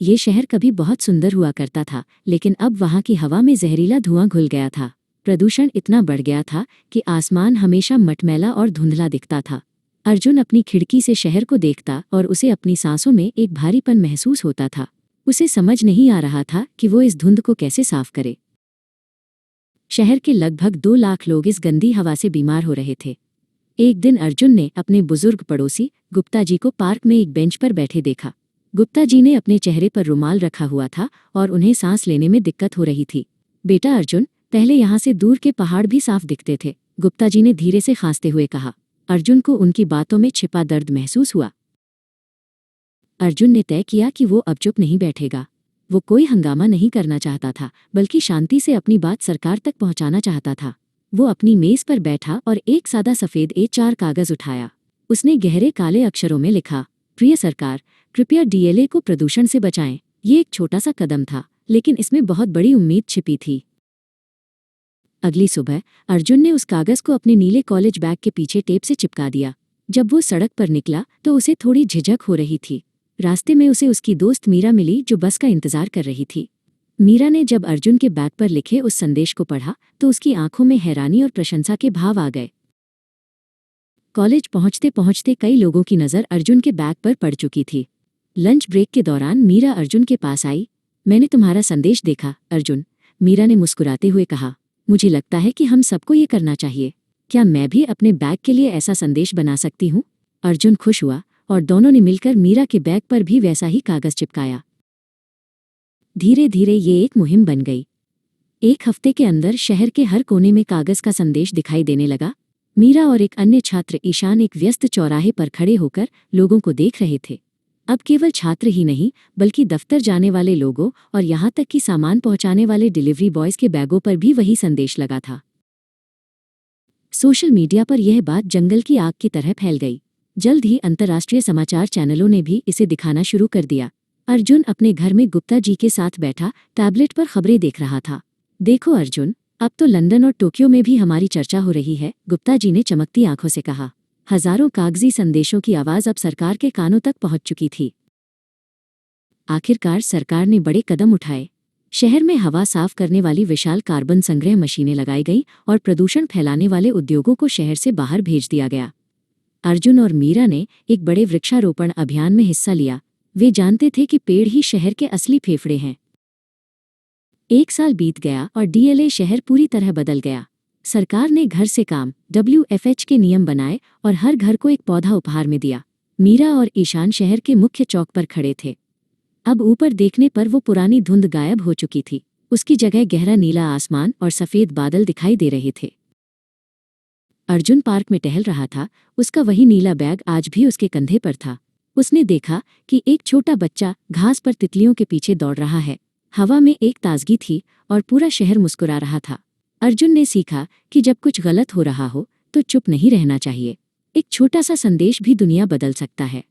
ये शहर कभी बहुत सुंदर हुआ करता था, लेकिन अब वहाँ की हवा में जहरीला धुआं घुल गया था। प्रदूषण इतना बढ़ गया था कि आसमान हमेशा मटमैला और धुंधला दिखता था। अर्जुन अपनी खिड़की से शहर को देखता और उसे अपनी सांसों में एक भारीपन महसूस होता था। उसे समझ नहीं आ रहा था कि वो इस धुंध को कैसे साफ करे। शहर के लगभग 2 लाख लोग इस गंदी हवा से बीमार हो रहे थे। एक दिन अर्जुन ने अपने बुजुर्ग पड़ोसी गुप्ता जी को पार्क में एक बेंच पर बैठे देखा। गुप्ता जी ने अपने चेहरे पर रुमाल रखा हुआ था और उन्हें सांस लेने में दिक्कत हो रही थी। बेटा अर्जुन, पहले यहाँ से दूर के पहाड़ भी साफ दिखते थे, गुप्ता जी ने धीरे से खांसते हुए कहा। अर्जुन को उनकी बातों में छिपा दर्द महसूस हुआ। अर्जुन ने तय किया कि वो अब चुप नहीं बैठेगा। वो कोई हंगामा नहीं करना चाहता था, बल्कि शांति से अपनी बात सरकार तक पहुंचाना चाहता था। वो अपनी मेज पर बैठा और एक सादा सफ़ेद A4 कागज उठाया। उसने गहरे काले अक्षरों में लिखा, प्रिय सरकार, कृपया DLA को प्रदूषण से बचाएं। ये एक छोटा सा कदम था, लेकिन इसमें बहुत बड़ी उम्मीद छिपी थी। अगली सुबह अर्जुन ने उस कागज को अपने नीले कॉलेज बैग के पीछे टेप से चिपका दिया। जब वो सड़क पर निकला तो उसे थोड़ी झिझक हो रही थी। रास्ते में उसे उसकी दोस्त मीरा मिली, जो बस का इंतजार कर रही थी। मीरा ने जब अर्जुन के बैग पर लिखे उस संदेश को पढ़ा तो उसकी आंखों में हैरानी और प्रशंसा के भाव आ गए। कॉलेज पहुंचते पहुंचते कई लोगों की नज़र अर्जुन के बैग पर पड़ चुकी थी। लंच ब्रेक के दौरान मीरा अर्जुन के पास आई। मैंने तुम्हारा संदेश देखा अर्जुन, मीरा ने मुस्कुराते हुए कहा। मुझे लगता है कि हम सबको ये करना चाहिए। क्या मैं भी अपने बैग के लिए ऐसा संदेश बना सकती हूँ? अर्जुन खुश हुआ और दोनों ने मिलकर मीरा के बैग पर भी वैसा ही कागज चिपकाया। धीरे धीरे ये एक मुहिम बन गई। एक हफ्ते के अंदर शहर के हर कोने में कागज का संदेश दिखाई देने लगा। मीरा और एक अन्य छात्र ईशान एक व्यस्त चौराहे पर खड़े होकर लोगों को देख रहे थे। अब केवल छात्र ही नहीं, बल्कि दफ्तर जाने वाले लोगों और यहाँ तक कि सामान पहुँचाने वाले डिलीवरी बॉयज़ के बैगों पर भी वही संदेश लगा था। सोशल मीडिया पर यह बात जंगल की आग की तरह फैल गई। जल्द ही अंतर्राष्ट्रीय समाचार चैनलों ने भी इसे दिखाना शुरू कर दिया। अर्जुन अपने घर में गुप्ता जी के साथ बैठा टैबलेट पर खबरें देख रहा था। देखो अर्जुन, अब तो लंदन और टोक्यो में भी हमारी चर्चा हो रही है, गुप्ता जी ने चमकती आंखों से कहा। हजारों कागजी संदेशों की आवाज़ अब सरकार के कानों तक पहुंच चुकी थी। आखिरकार सरकार ने बड़े कदम उठाए। शहर में हवा साफ करने वाली विशाल कार्बन संग्रह मशीनें लगाई गईं और प्रदूषण फैलाने वाले उद्योगों को शहर से बाहर भेज दिया गया। अर्जुन और मीरा ने एक बड़े वृक्षारोपण अभियान में हिस्सा लिया। वे जानते थे कि पेड़ ही शहर के असली फेफड़े हैं। 1 साल बीत गया और DLA शहर पूरी तरह बदल गया। सरकार ने घर से काम WFH के नियम बनाए और हर घर को एक पौधा उपहार में दिया। मीरा और ईशान शहर के मुख्य चौक पर खड़े थे। अब ऊपर देखने पर वो पुरानी धुंध गायब हो चुकी थी। उसकी जगह गहरा नीला आसमान और सफ़ेद बादल दिखाई दे रहे थे। अर्जुन पार्क में टहल रहा था। उसका वही नीला बैग आज भी उसके कंधे पर था। उसने देखा कि एक छोटा बच्चा घास पर तितलियों के पीछे दौड़ रहा है। हवा में एक ताजगी थी और पूरा शहर मुस्कुरा रहा था। अर्जुन ने सीखा कि जब कुछ गलत हो रहा हो तो चुप नहीं रहना चाहिए। एक छोटा सा संदेश भी दुनिया बदल सकता है।